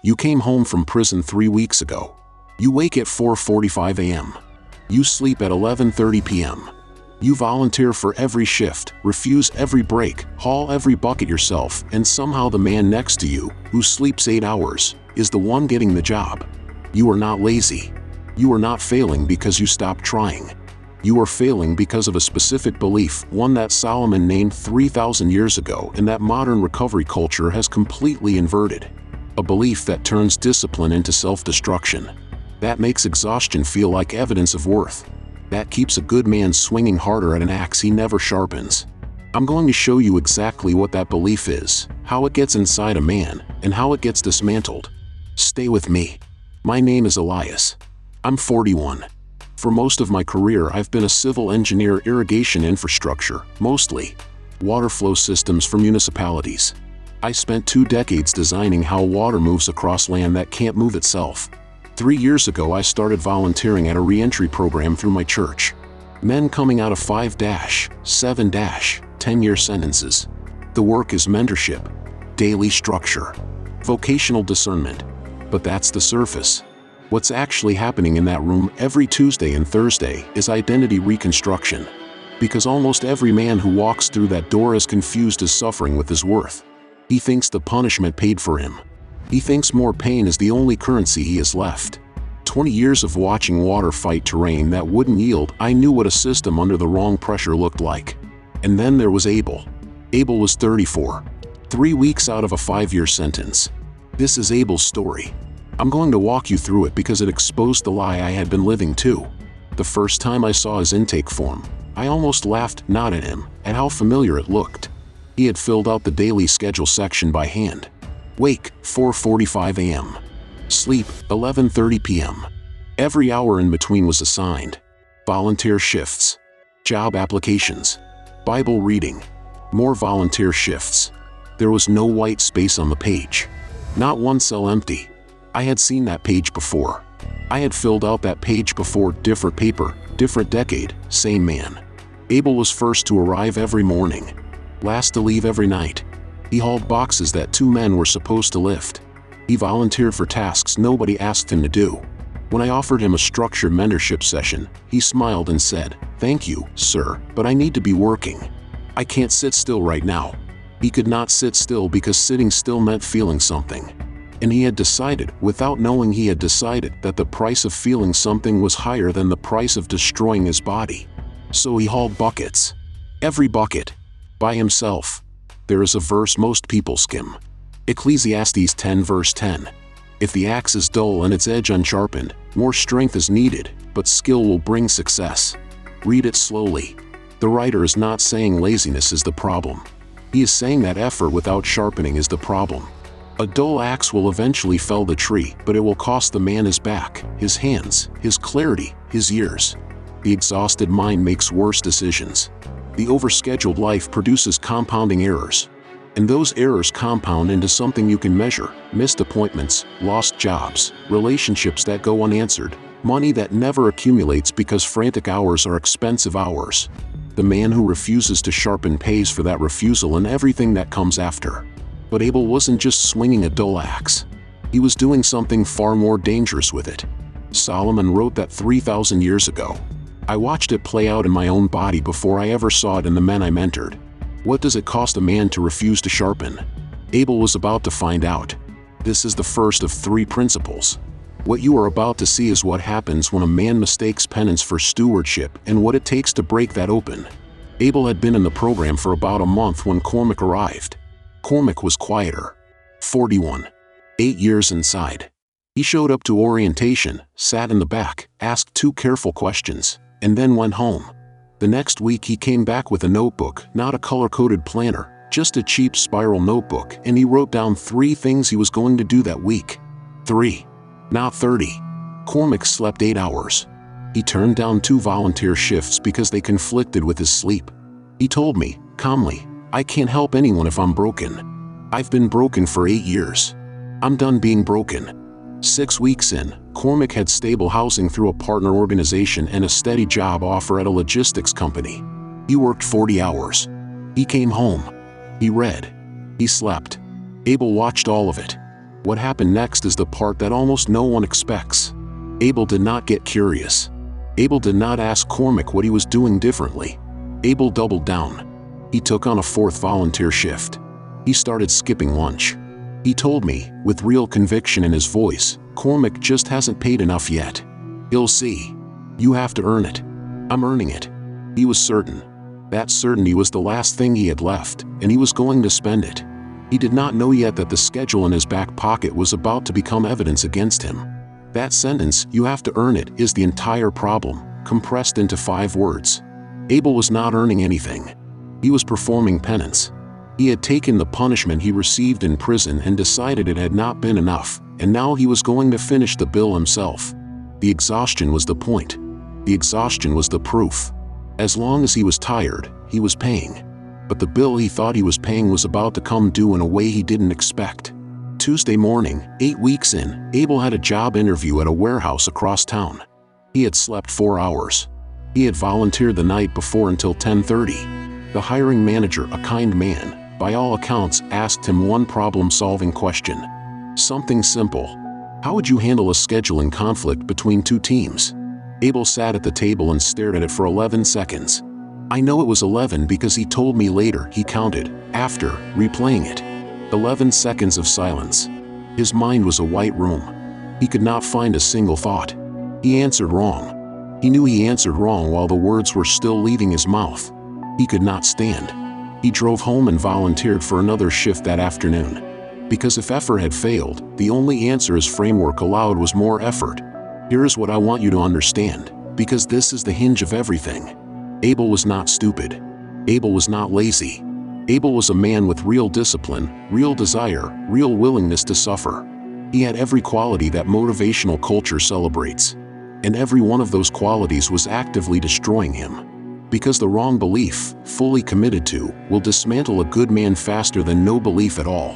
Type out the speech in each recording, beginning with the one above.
You came home from prison 3 weeks ago. You wake at 4:45 a.m. You sleep at 11:30 p.m. You volunteer for every shift, refuse every break, haul every bucket yourself, and somehow the man next to you, who sleeps 8 hours, is the one getting the job. You are not lazy. You are not failing because you stopped trying. You are failing because of a specific belief, one that Solomon named 3,000 years ago and that modern recovery culture has completely inverted. A belief that turns discipline into self-destruction. That makes exhaustion feel like evidence of worth. That keeps a good man swinging harder at an axe he never sharpens. I'm going to show you exactly what that belief is, how it gets inside a man, and how it gets dismantled. Stay with me. My name is Elias. I'm 41. For most of my career I've been a civil engineer, irrigation infrastructure, mostly water flow systems for municipalities. I spent 2 decades designing how water moves across land that can't move itself. 3 years ago I started volunteering at a re-entry program through my church. Men coming out of 5-, 7-, 10-year sentences. The work is mentorship, daily structure, vocational discernment. But that's the surface. What's actually happening in that room every Tuesday and Thursday is identity reconstruction. Because almost every man who walks through that door is confused his suffering with his worth. He thinks the punishment paid for him. He thinks more pain is the only currency he has left. 20 years of watching water fight terrain that wouldn't yield, I knew what a system under the wrong pressure looked like. And then there was Abel. Abel was 34. 3 weeks out of a 5-year sentence. This is Abel's story. I'm going to walk you through it because it exposed the lie I had been living too. The first time I saw his intake form, I almost laughed, not at him, at how familiar it looked. He had filled out the daily schedule section by hand. Wake, 4:45 a.m. Sleep, 11:30 p.m. Every hour in between was assigned. Volunteer shifts. Job applications. Bible reading. More volunteer shifts. There was no white space on the page. Not one cell empty. I had seen that page before. I had filled out that page before, different paper, different decade, same man. Abel was first to arrive every morning. Last to leave every night. He hauled boxes that 2 men were supposed to lift. He volunteered for tasks nobody asked him to do. When I offered him a structured mentorship session, he smiled and said, "Thank you, sir, but I need to be working. I can't sit still right now." He could not sit still because sitting still meant feeling something. And he had decided, without knowing he had decided, that the price of feeling something was higher than the price of destroying his body. So he hauled buckets. Every bucket. By himself. There is a verse most people skim. Ecclesiastes 10 verse 10. If the axe is dull and its edge unsharpened, more strength is needed, but skill will bring success. Read it slowly. The writer is not saying laziness is the problem. He is saying that effort without sharpening is the problem. A dull axe will eventually fell the tree, but it will cost the man his back, his hands, his clarity, his years. The exhausted mind makes worse decisions. The overscheduled life produces compounding errors. And those errors compound into something you can measure: missed appointments, lost jobs, relationships that go unanswered, money that never accumulates because frantic hours are expensive hours. The man who refuses to sharpen pays for that refusal and everything that comes after. But Abel wasn't just swinging a dull axe. He was doing something far more dangerous with it. Solomon wrote that 3,000 years ago. I watched it play out in my own body before I ever saw it in the men I mentored. What does it cost a man to refuse to sharpen? Abel was about to find out. This is the first of 3 principles. What you are about to see is what happens when a man mistakes penance for stewardship and what it takes to break that open. Abel had been in the program for about a month when Cormac arrived. Cormac was quieter. 41. 8 years inside. He showed up to orientation, sat in the back, asked 2 careful questions, and then went home. The next week he came back with a notebook, not a color-coded planner, just a cheap spiral notebook, and he wrote down 3 things he was going to do that week. 3. Not 30. Cormac slept 8 hours. He turned down 2 volunteer shifts because they conflicted with his sleep. He told me, calmly, "I can't help anyone if I'm broken. I've been broken for 8 years. I'm done being broken." 6 weeks in, Cormac had stable housing through a partner organization and a steady job offer at a logistics company. He worked 40 hours. He came home. He read. He slept. Abel watched all of it. What happened next is the part that almost no one expects. Abel did not get curious. Abel did not ask Cormac what he was doing differently. Abel doubled down. He took on a fourth volunteer shift. He started skipping lunch. He told me, with real conviction in his voice, "Cormac just hasn't paid enough yet. He'll see. You have to earn it." "I'm earning it." He was certain. That certainty was the last thing he had left, and he was going to spend it. He did not know yet that the schedule in his back pocket was about to become evidence against him. That sentence, "you have to earn it," is the entire problem, compressed into 5 words. Abel was not earning anything. He was performing penance. He had taken the punishment he received in prison and decided it had not been enough, and now he was going to finish the bill himself. The exhaustion was the point. The exhaustion was the proof. As long as he was tired, he was paying. But the bill he thought he was paying was about to come due in a way he didn't expect. Tuesday morning, 8 weeks in, Abel had a job interview at a warehouse across town. He had slept 4 hours. He had volunteered the night before until 10:30. The hiring manager, a kind man, by all accounts, asked him one problem-solving question. Something simple. How would you handle a scheduling conflict between 2 teams? Abel sat at the table and stared at it for 11 seconds. I know it was 11 because he told me later. He counted, after replaying it. 11 seconds of silence. His mind was a white room. He could not find a single thought. He answered wrong. He knew he answered wrong while the words were still leaving his mouth. He could not stand. He drove home and volunteered for another shift that afternoon. Because if effort had failed, the only answer his framework allowed was more effort. Here is what I want you to understand, because this is the hinge of everything. Abel was not stupid. Abel was not lazy. Abel was a man with real discipline, real desire, real willingness to suffer. He had every quality that motivational culture celebrates. And every one of those qualities was actively destroying him. Because the wrong belief, fully committed to, will dismantle a good man faster than no belief at all.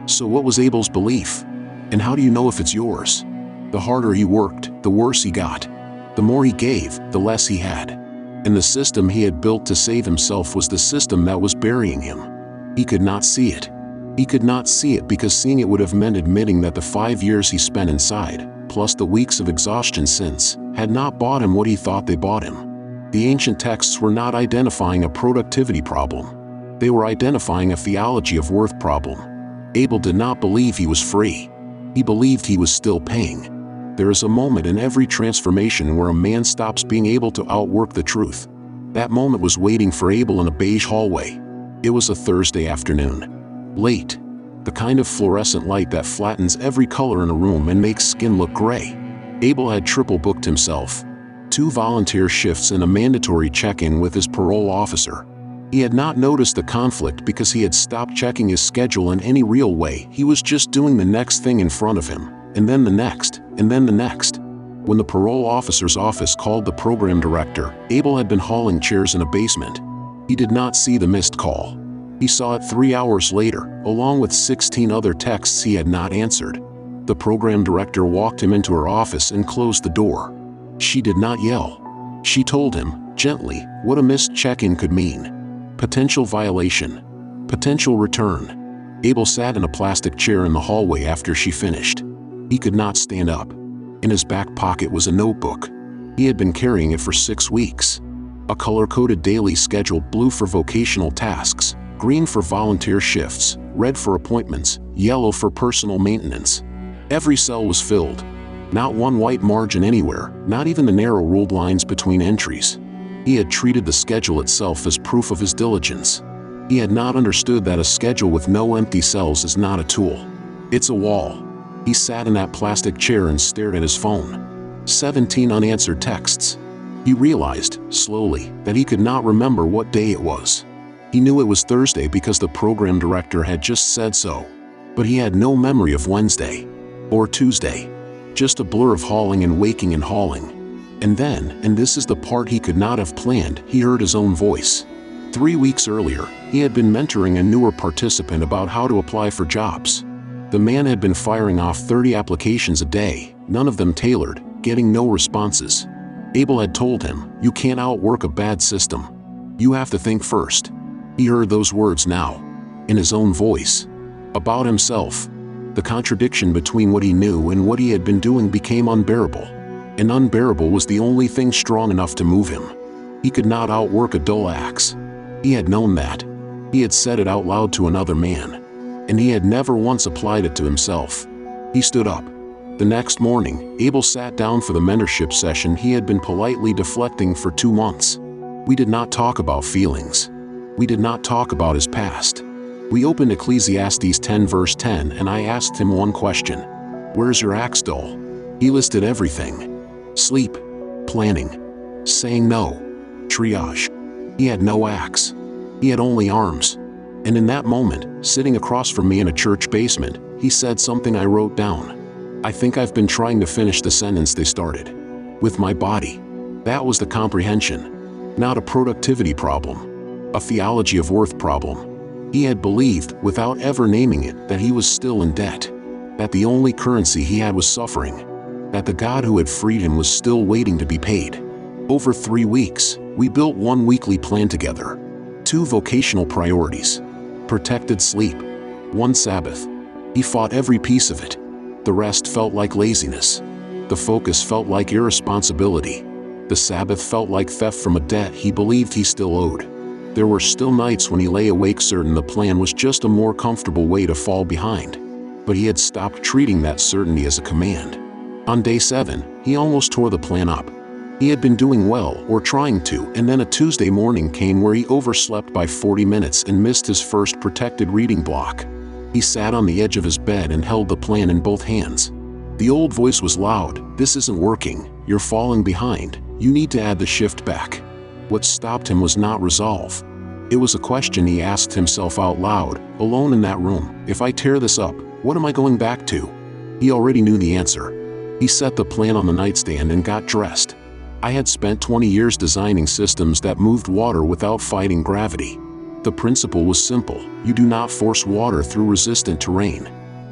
So what was Abel's belief? And how do you know if it's yours? The harder he worked, the worse he got. The more he gave, the less he had. And the system he had built to save himself was the system that was burying him. He could not see it. He could not see it because seeing it would have meant admitting that the 5 years he spent inside, plus the weeks of exhaustion since, had not bought him what he thought they bought him. The ancient texts were not identifying a productivity problem. They were identifying a theology of worth problem. Abel did not believe he was free. He believed he was still paying. There is a moment in every transformation where a man stops being able to outwork the truth. That moment was waiting for Abel in a beige hallway. It was a Thursday afternoon. Late. The kind of fluorescent light that flattens every color in a room and makes skin look gray. Abel had triple booked himself. 2 volunteer shifts and a mandatory check-in with his parole officer. He had not noticed the conflict because he had stopped checking his schedule in any real way. He was just doing the next thing in front of him, and then the next, and then the next. When the parole officer's office called the program director, Abel had been hauling chairs in a basement. He did not see the missed call. He saw it 3 hours later, along with 16 other texts he had not answered. The program director walked him into her office and closed the door. She did not yell. She told him, gently, what a missed check-in could mean. Potential violation. Potential return. Abel sat in a plastic chair in the hallway after she finished. He could not stand up. In his back pocket was a notebook. He had been carrying it for 6 weeks. A color-coded daily schedule, blue for vocational tasks, green for volunteer shifts, red for appointments, yellow for personal maintenance. Every cell was filled. Not one white margin anywhere, not even the narrow ruled lines between entries. He had treated the schedule itself as proof of his diligence. He had not understood that a schedule with no empty cells is not a tool. It's a wall. He sat in that plastic chair and stared at his phone. 17 unanswered texts. He realized, slowly, that he could not remember what day it was. He knew it was Thursday because the program director had just said so. But he had no memory of Wednesday. Or Tuesday. Just a blur of hauling and waking and hauling. And then, and this is the part he could not have planned, he heard his own voice. 3 weeks earlier, he had been mentoring a newer participant about how to apply for jobs. The man had been firing off 30 applications a day, none of them tailored, getting no responses. Abel had told him, you can't outwork a bad system. You have to think first. He heard those words now. In his own voice. About himself. The contradiction between what he knew and what he had been doing became unbearable. And unbearable was the only thing strong enough to move him. He could not outwork a dull axe. He had known that. He had said it out loud to another man. And he had never once applied it to himself. He stood up. The next morning, Abel sat down for the mentorship session he had been politely deflecting for 2 months. We did not talk about feelings. We did not talk about his past. We opened Ecclesiastes 10 verse 10 and I asked him one question. Where's your axe dull? He listed everything. Sleep, planning, saying no, triage. He had no axe. He had only arms. And in that moment, sitting across from me in a church basement, he said something I wrote down. I think I've been trying to finish the sentence they started. With my body. That was the comprehension. Not a productivity problem. A theology of worth problem. He had believed, without ever naming it, that he was still in debt. That the only currency he had was suffering. That the God who had freed him was still waiting to be paid. Over 3 weeks, we built one weekly plan together. 2 vocational priorities. Protected sleep. 1 Sabbath. He fought every piece of it. The rest felt like laziness. The focus felt like irresponsibility. The Sabbath felt like theft from a debt he believed he still owed. There were still nights when he lay awake certain the plan was just a more comfortable way to fall behind. But he had stopped treating that certainty as a command. On day 7, he almost tore the plan up. He had been doing well, or trying to, and then a Tuesday morning came where he overslept by 40 minutes and missed his first protected reading block. He sat on the edge of his bed and held the plan in both hands. The old voice was loud. This isn't working. You're falling behind. You need to add the shift back. What stopped him was not resolve. It was a question he asked himself out loud, alone in that room. If I tear this up, what am I going back to? He already knew the answer. He set the plan on the nightstand and got dressed. I had spent 20 years designing systems that moved water without fighting gravity. The principle was simple. You do not force water through resistant terrain.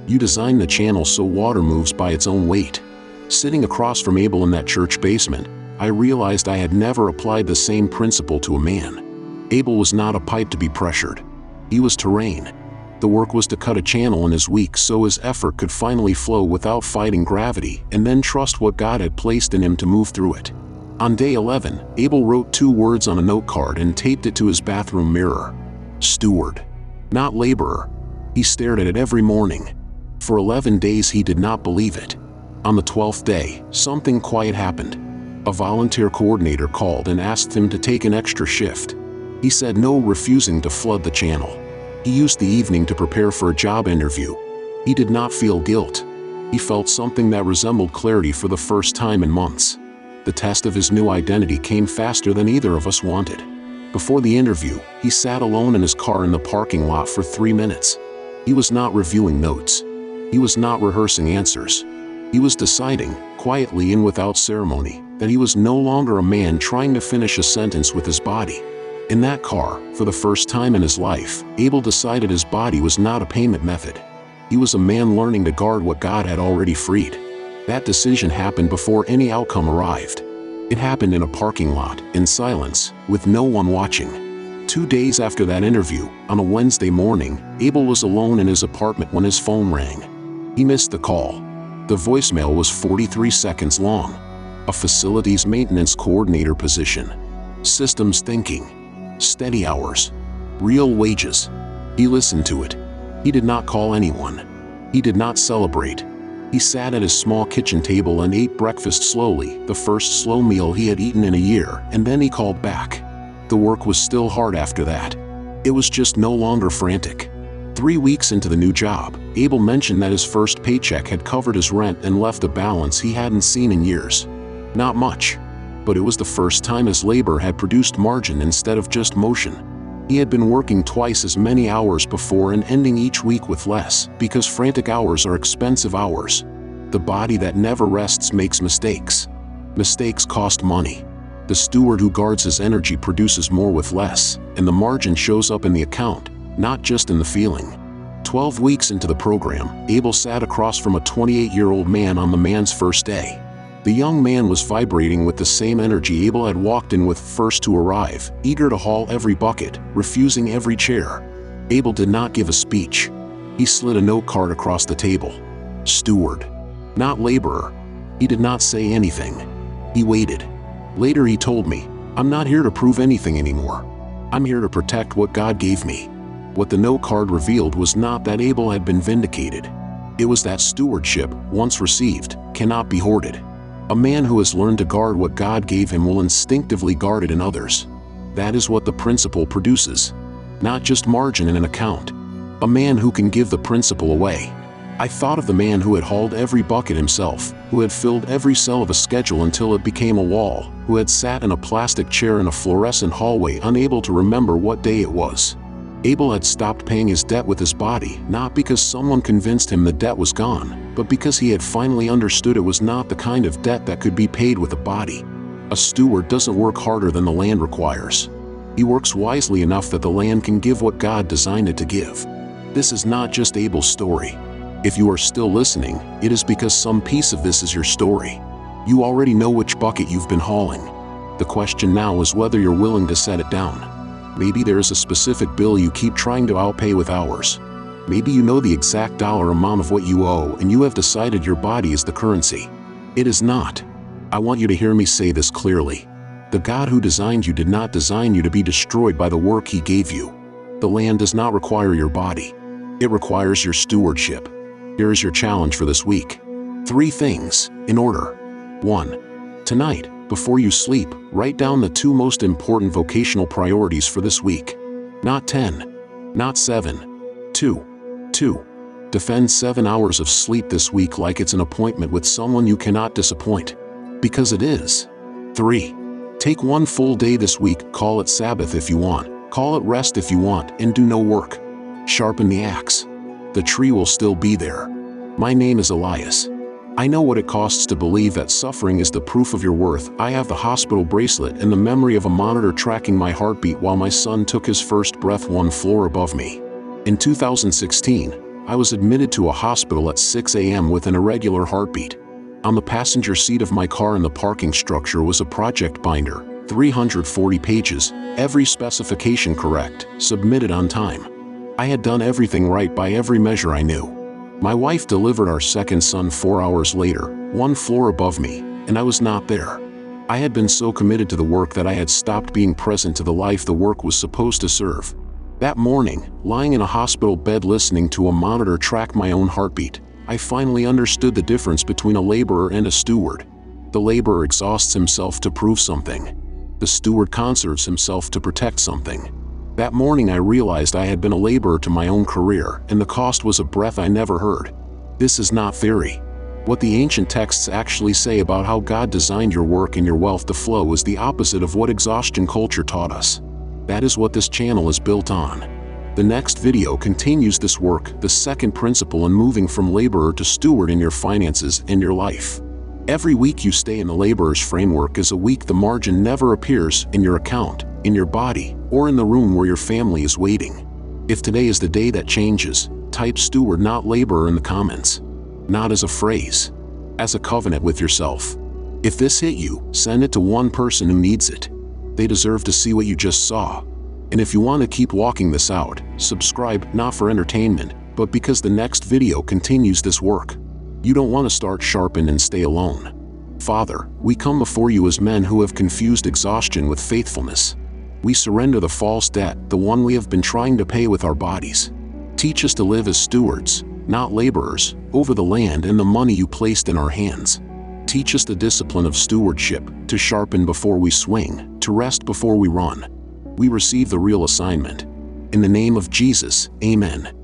You design the channel so water moves by its own weight. Sitting across from Abel in that church basement, I realized I had never applied the same principle to a man. Abel was not a pipe to be pressured. He was terrain. The work was to cut a channel in his week so his effort could finally flow without fighting gravity and then trust what God had placed in him to move through it. On day 11, Abel wrote 2 words on a note card and taped it to his bathroom mirror. Steward. Not laborer. He stared at it every morning. For 11 days he did not believe it. On the 12th day, something quiet happened. A volunteer coordinator called and asked him to take an extra shift. He said no, refusing to flood the channel. He used the evening to prepare for a job interview. He did not feel guilt. He felt something that resembled clarity for the first time in months. The test of his new identity came faster than either of us wanted. Before the interview, he sat alone in his car in the parking lot for 3 minutes. He was not reviewing notes. He was not rehearsing answers. He was deciding, quietly and without ceremony, that he was no longer a man trying to finish a sentence with his body. In that car, for the first time in his life, Abel decided his body was not a payment method. He was a man learning to guard what God had already freed. That decision happened before any outcome arrived. It happened in a parking lot, in silence, with no one watching. 2 days after that interview, on a Wednesday morning, Abel was alone in his apartment when his phone rang. He missed the call. The voicemail was 43 seconds long. A facilities maintenance coordinator position. Systems thinking. Steady hours. Real wages. He listened to it. He did not call anyone. He did not celebrate. He sat at his small kitchen table and ate breakfast slowly, the first slow meal he had eaten in a year, and then he called back. The work was still hard after that. It was just no longer frantic. 3 weeks into the new job, Abel mentioned that his first paycheck had covered his rent and left a balance he hadn't seen in years. Not much. But it was the first time his labor had produced margin instead of just motion. He had been working twice as many hours before and ending each week with less, because frantic hours are expensive hours. The body that never rests makes mistakes. Mistakes cost money. The steward who guards his energy produces more with less, and the margin shows up in the account, not just in the feeling. 12 weeks into the program, Abel sat across from a 28-year-old man on the man's first day. The young man was vibrating with the same energy Abel had walked in with first to arrive, eager to haul every bucket, refusing every chair. Abel did not give a speech. He slid a note card across the table. Steward, not laborer. He did not say anything. He waited. Later he told me, I'm not here to prove anything anymore. I'm here to protect what God gave me. What the note card revealed was not that Abel had been vindicated. It was that stewardship, once received, cannot be hoarded. A man who has learned to guard what God gave him will instinctively guard it in others. That is what the principle produces. Not just margin in an account. A man who can give the principle away. I thought of the man who had hauled every bucket himself, who had filled every cell of a schedule until it became a wall, who had sat in a plastic chair in a fluorescent hallway unable to remember what day it was. Abel had stopped paying his debt with his body, not because someone convinced him the debt was gone, but because he had finally understood it was not the kind of debt that could be paid with a body. A steward doesn't work harder than the land requires. He works wisely enough that the land can give what God designed it to give. This is not just Abel's story. If you are still listening, it is because some piece of this is your story. You already know which bucket you've been hauling. The question now is whether you're willing to set it down. Maybe there is a specific bill you keep trying to outpay with hours. Maybe you know the exact dollar amount of what you owe and you have decided your body is the currency. It is not. I want you to hear me say this clearly. The God who designed you did not design you to be destroyed by the work He gave you. The land does not require your body. It requires your stewardship. Here is your challenge for this week. 3 things, in order. 1. Tonight, before you sleep, write down the 2 most important vocational priorities for this week. Not 10. Not 7. 2. Defend 7 hours of sleep this week like it's an appointment with someone you cannot disappoint. Because it is. 3. Take 1 full day this week, call it Sabbath if you want, call it rest if you want, and do no work. Sharpen the axe. The tree will still be there. My name is Elias. I know what it costs to believe that suffering is the proof of your worth. I have the hospital bracelet and the memory of a monitor tracking my heartbeat while my son took his first breath 1 floor above me. In 2016, I was admitted to a hospital at 6 a.m. with an irregular heartbeat. On the passenger seat of my car in the parking structure was a project binder, 340 pages, every specification correct, submitted on time. I had done everything right by every measure I knew. My wife delivered our second son 4 hours later, 1 floor above me, and I was not there. I had been so committed to the work that I had stopped being present to the life the work was supposed to serve. That morning, lying in a hospital bed listening to a monitor track my own heartbeat, I finally understood the difference between a laborer and a steward. The laborer exhausts himself to prove something. The steward conserves himself to protect something. That morning I realized I had been a laborer to my own career, and the cost was a breath I never heard. This is not theory. What the ancient texts actually say about how God designed your work and your wealth to flow is the opposite of what exhaustion culture taught us. That is what this channel is built on. The next video continues this work, the second principle in moving from laborer to steward in your finances and your life. Every week you stay in the laborer's framework is a week the margin never appears in your account, in your body, or in the room where your family is waiting. If today is the day that changes, type steward not laborer in the comments. Not as a phrase. As a covenant with yourself. If this hit you, send it to one person who needs it. They deserve to see what you just saw. And if you want to keep walking this out, subscribe not for entertainment, but because the next video continues this work. You don't want to start sharpened and stay alone. Father, we come before you as men who have confused exhaustion with faithfulness. We surrender the false debt, the one we have been trying to pay with our bodies. Teach us to live as stewards, not laborers, over the land and the money you placed in our hands. Teach us the discipline of stewardship, to sharpen before we swing, to rest before we run. We receive the real assignment. In the name of Jesus, Amen.